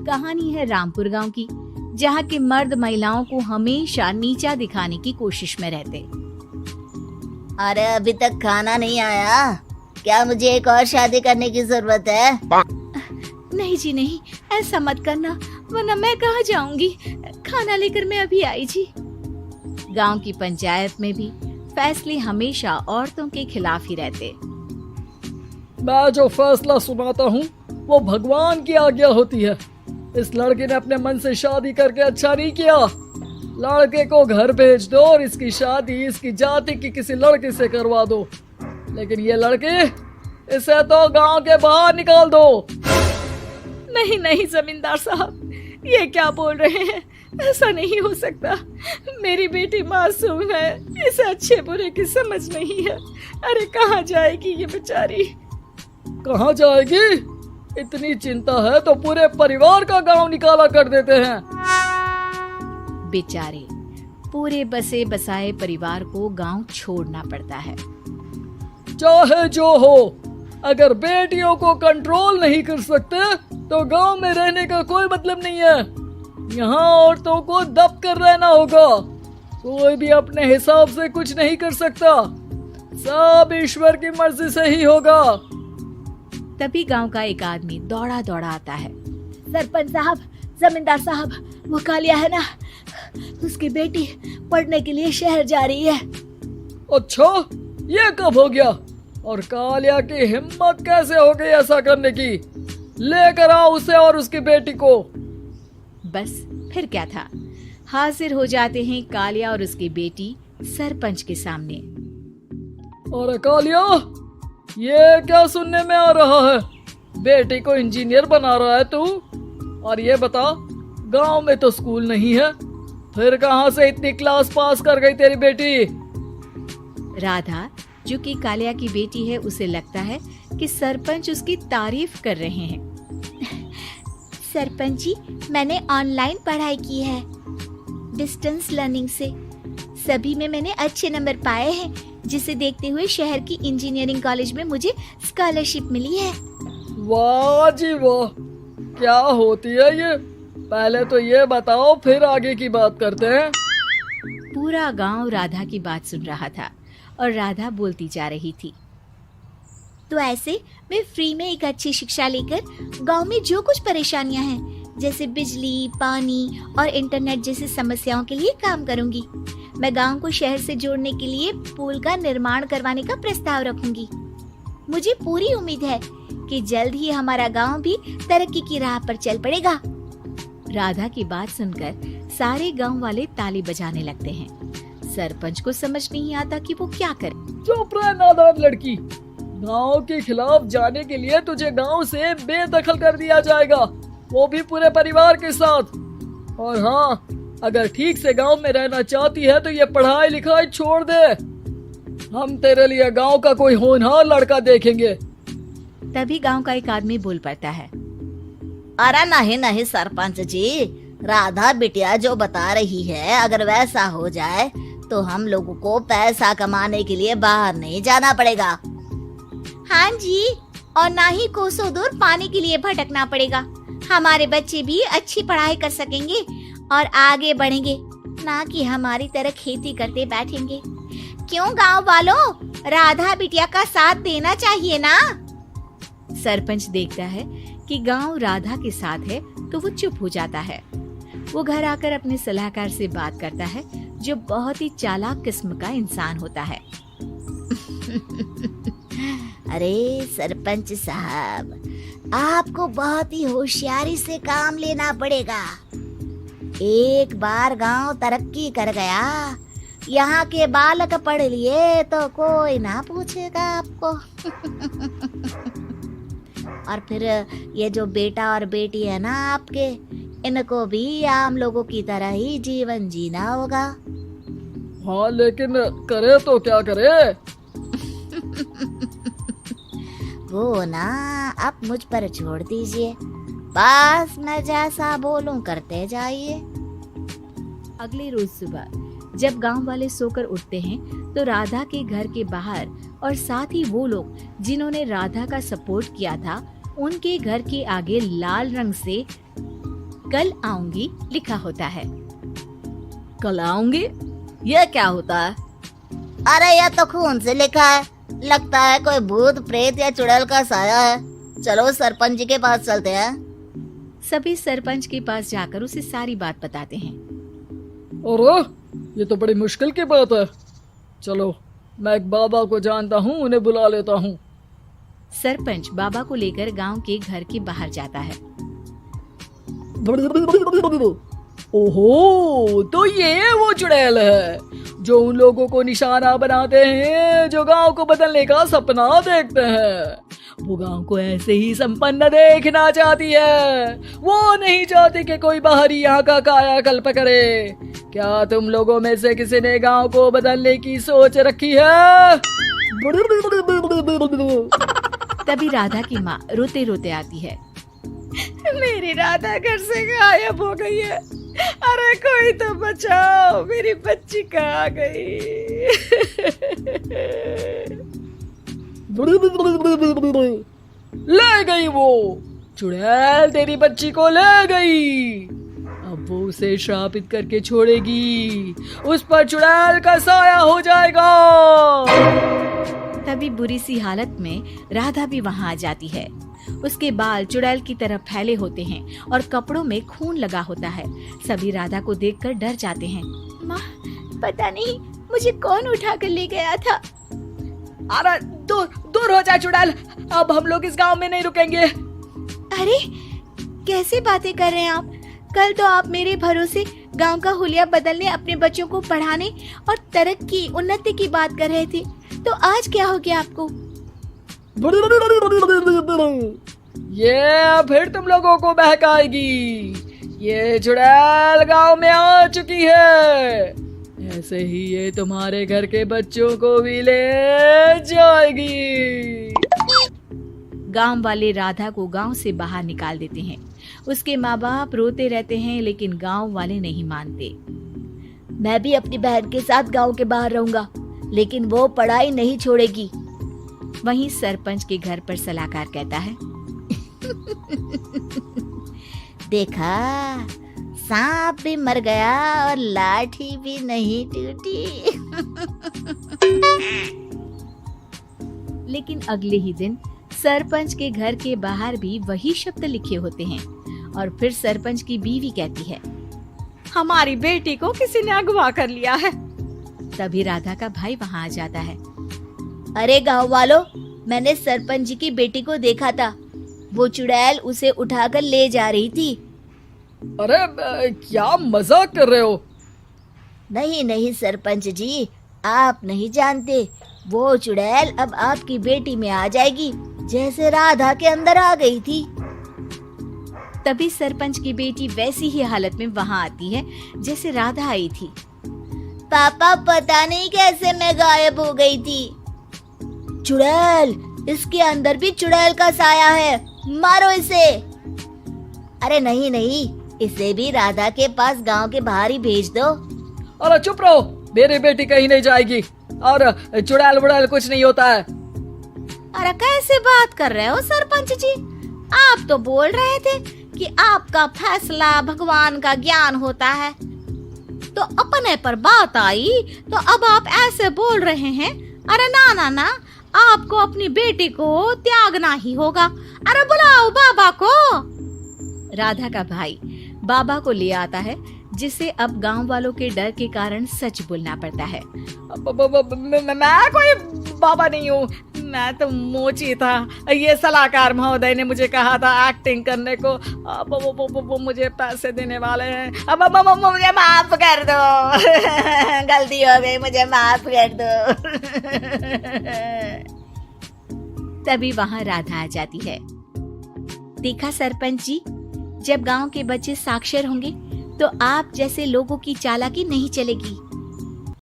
कहानी है रामपुर गांव की, जहां के मर्द महिलाओं को हमेशा नीचा दिखाने की कोशिश में रहते। अरे अभी तक खाना नहीं आया, क्या मुझे एक और शादी करने की जरूरत है? नहीं जी नहीं, ऐसा मत करना, वरना मैं कहाँ जाऊंगी। खाना लेकर मैं अभी आई जी। गांव की पंचायत में भी फैसले हमेशा औरतों के खिलाफ ही रहते। मैं जो फैसला सुनाता हूँ वो भगवान की आज्ञा होती है। इस लड़के ने अपने मन से शादी करके अच्छा नहीं किया। लड़के को घर भेज दो और इसकी शादी इसकी जाति की किसी लड़के से करवा दो, लेकिन ये लड़के, इसे तो गांव के बाहर निकाल दो। नहीं नहीं जमींदार साहब, ये क्या बोल रहे हैं? ऐसा नहीं हो सकता। मेरी बेटी मासूम है, इसे अच्छे बुरे की समझ नहीं है। अरे कहाँ जाएगी ये बेचारी? कहाँ जाएगी? इतनी चिंता है तो पूरे परिवार का गांव निकाला कर देते हैं। बेचारे पूरे बसे बसाए परिवार को गांव छोड़ना पड़ता है। चाहे जो हो, अगर बेटियों को कंट्रोल नहीं कर सकते तो गांव में रहने का कोई मतलब नहीं है। यहाँ औरतों को दब कर रहना होगा। कोई भी अपने हिसाब से कुछ नहीं कर सकता, सब ईश्वर की मर्जी से ही होगा। तभी गांव का एक आदमी दौड़ा दौड़ा आता है। सरपंच साहब, जमींदार साहब, वो कालिया है ना, उसकी बेटी पढ़ने के लिए शहर जा रही है। अच्छा, ये कब हो गया? और कालिया की हिम्मत कैसे हो गई ऐसा करने की? लेकर आओ उसे और उसकी बेटी को। बस फिर क्या था, हाजिर हो जाते हैं कालिया और उसकी बेटी सरपंच के सामने। और कालिया, ये क्या सुनने में आ रहा है? बेटी को इंजीनियर बना रहा है तू? और ये बता, गांव में तो स्कूल नहीं है, फिर कहां से इतनी क्लास पास कर गई तेरी बेटी? राधा, जो कि कालिया की बेटी है, उसे लगता है कि सरपंच उसकी तारीफ कर रहे हैं। सरपंच जी, मैंने ऑनलाइन पढ़ाई की है, डिस्टेंस लर्निंग से। सभी में मैंने अच्छे नंबर पाए हैं, जिसे देखते हुए शहर की इंजीनियरिंग कॉलेज में मुझे स्कॉलरशिप मिली है। वाह जी वाह, क्या होती है ये? पहले तो ये बताओ, फिर आगे की बात करते हैं। पूरा गांव राधा की बात सुन रहा था और राधा बोलती जा रही थी। तो ऐसे मैं फ्री में एक अच्छी शिक्षा लेकर गांव में जो कुछ परेशानियां हैं, जैसे बिजली, पानी और इंटरनेट जैसी समस्याओं के लिए काम करूंगी। मैं गांव को शहर से जोड़ने के लिए पुल का निर्माण करवाने का प्रस्ताव रखूंगी। मुझे पूरी उम्मीद है कि जल्द ही हमारा गांव भी तरक्की की राह पर चल पड़ेगा। राधा की बात सुनकर सारे गांव वाले ताली बजाने लगते हैं। सरपंच को समझ नहीं आता कि वो क्या करे। चुप रह नादान लड़की, गांव के खिलाफ जाने के लिए तुझे गांव से बेदखल कर दिया जाएगा, वो भी पूरे परिवार के साथ। और हाँ, अगर ठीक से गांव में रहना चाहती है तो ये पढ़ाई लिखाई छोड़ दे। हम तेरे लिए गांव का कोई होनहार लड़का देखेंगे। तभी गांव का एक आदमी बोल पड़ता है। अरे नहीं नहीं सरपंच जी, राधा बिटिया जो बता रही है, अगर वैसा हो जाए तो हम लोगों को पैसा कमाने के लिए बाहर नहीं जाना पड़ेगा। हाँ जी, और ना ही कोसों दूर पानी के लिए भटकना पड़ेगा। हमारे बच्चे भी अच्छी पढ़ाई कर सकेंगे और आगे बढ़ेंगे, ना कि हमारी तरह खेती करते बैठेंगे। क्यों गांव वालों, राधा बिटिया का साथ देना चाहिए ना। सरपंच देखता है कि गांव राधा के साथ है तो वो चुप हो जाता है। वो घर आकर अपने सलाहकार से बात करता है, जो बहुत ही चालाक किस्म का इंसान होता है। अरे सरपंच साहब, आपको बहुत ही होशियारी से काम लेना पड़ेगा। एक बार गांव तरक्की कर गया, यहाँ के बालक पढ़ लिए तो कोई ना पूछेगा आपको। और फिर ये जो बेटा और बेटी है ना आपके, इनको भी आम लोगों की तरह ही जीवन जीना होगा। हाँ, लेकिन करे तो क्या करे? वो ना आप मुझ पर छोड़ दीजिए, बस मैं जैसा बोलूं करते जाइए। अगले रोज सुबह जब गांव वाले सोकर उठते हैं तो राधा के घर के बाहर और साथ ही वो लोग जिन्होंने राधा का सपोर्ट किया था, उनके घर के आगे लाल रंग से कल आऊंगी लिखा होता है। कल आऊंगी, ये क्या होता है? अरे यह तो खून से लिखा है, लगता है कोई भूत प्रेत या चुड़ैल का साया है। चलो सरपंच जी के पास चलते हैं। सभी सरपंच के पास जाकर उसे सारी बात बताते हैं। अरे ये तो बड़ी मुश्किल की बात है। चलो मैं एक बाबा को जानता हूँ, उन्हें बुला लेता हूँ। सरपंच बाबा को लेकर गांव के घर के बाहर जाता है। ओहो, तो ये वो चुड़ैल है जो उन लोगों को निशाना बनाते हैं जो गांव को बदलने का सपना देखते हैं। वो गांव को ऐसे ही संपन्न देखना चाहती है। वो नहीं चाहती कि कोई बाहरी यहाँ का कायाकल्प करे। क्या तुम लोगों में से किसी ने गांव को बदलने की सोच रखी है? तभी राधा की माँ रोते रोते आती है। मेरी राधा घर से गायब हो गई है। अरे कोई तो बचाओ, मेरी बच्ची कहाँ गई? ले गई वो चुड़ैल, तेरी बच्ची को ले गई। अब वो उसे श्रापित करके छोड़ेगी, उस पर चुड़ैल का साया हो जाएगा। तभी बुरी सी हालत में राधा भी वहाँ आ जाती है। उसके बाल चुड़ैल की तरह फैले होते हैं और कपड़ों में खून लगा होता है। सभी राधा को देखकर डर जाते हैं। माँ, पता नहीं मुझे कौन उठा कर ले गया था। अरे दूर हो जा चुड़ैल, अब हम लोग इस गांव में नहीं रुकेंगे। अरे कैसी बातें कर रहे हैं आप? कल तो आप मेरे भरोसे गांव का हुलिया बदलने, अपने बच्चों को पढ़ाने और तरक्की उन्नति की बात कर रहे थे, तो आज क्या हो गया आपको? ये फिर तुम लोगों को बहकाएगी। ये चुड़ैल गांव में आ चुकी है, ऐसे ही ये तुम्हारे घर के बच्चों को भी ले जाएगी। गांव वाले राधा को गांव से बाहर निकाल देते हैं। उसके माँ बाप रोते रहते हैं, लेकिन गांव वाले नहीं मानते। मैं भी अपनी बहन के साथ गांव के बाहर रहूंगा, लेकिन वो पढ़ाई नहीं छोड़ेगी। वहीं सरपंच के घर पर सलाहकार कहता है। देखा, सांप भी मर गया और लाठी भी नहीं टूटी। लेकिन अगले ही दिन सरपंच के घर के बाहर भी वही शब्द लिखे होते हैं और फिर सरपंच की बीवी कहती है, हमारी बेटी को किसी ने अगवा कर लिया है। तभी राधा का भाई वहाँ आ जाता है। अरे गांव वालों, मैंने सरपंच जी की बेटी को देखा था। वो चुड़ैल उसे उठाकर ले जा रही थी। अरे क्या मजाक कर रहे हो? नहीं नहीं सरपंच जी, आप नहीं जानते। वो चुड़ैल अब आपकी बेटी में आ जाएगी, जैसे राधा के अंदर आ गई थी। तभी सरपंच की बेटी वैसी ही हालत में वहाँ आती है जैसे राधा आई थी। पापा, पता नहीं कैसे मैं गायब हो गई थी। चुड़ैल, इसके अंदर भी चुड़ैल का साया है, मारो इसे। अरे नहीं नहीं, इसे भी राधा के पास गांव के बाहर ही भेज दो। अरे चुप रहो, मेरी बेटी कहीं नहीं जाएगी और चुड़ैल वुड़ैल कुछ नहीं होता है। अरे कैसे बात कर रहे हो सरपंच जी? आप तो बोल रहे थे कि आपका फैसला भगवान का ज्ञान होता है, तो अपने पर बात आई तो अब आप ऐसे बोल रहे हैं। अरे ना ना ना, आपको अपनी बेटी को त्यागना ही होगा। अरे बुलाओ बाबा को। राधा का भाई बाबा को ले आता है, जिसे अब गांव वालों के डर के कारण सच बोलना पड़ता है। मैं कोई बाबा नहीं हूँ, मैं तो मोची था। ये सलाहकार महोदय ने मुझे कहा था एक्टिंग करने को। वो मुझे पैसे देने वाले हैं। अब मुझे माफ कर दो। गलती हो गई, मुझे माफ कर दो। तभी वहाँ राधा आ जाती है। देखा सरपंच जी, जब गांव के बच्चे साक्षर होंगे तो आप जैसे लोगों की चालाकी नहीं चलेगी।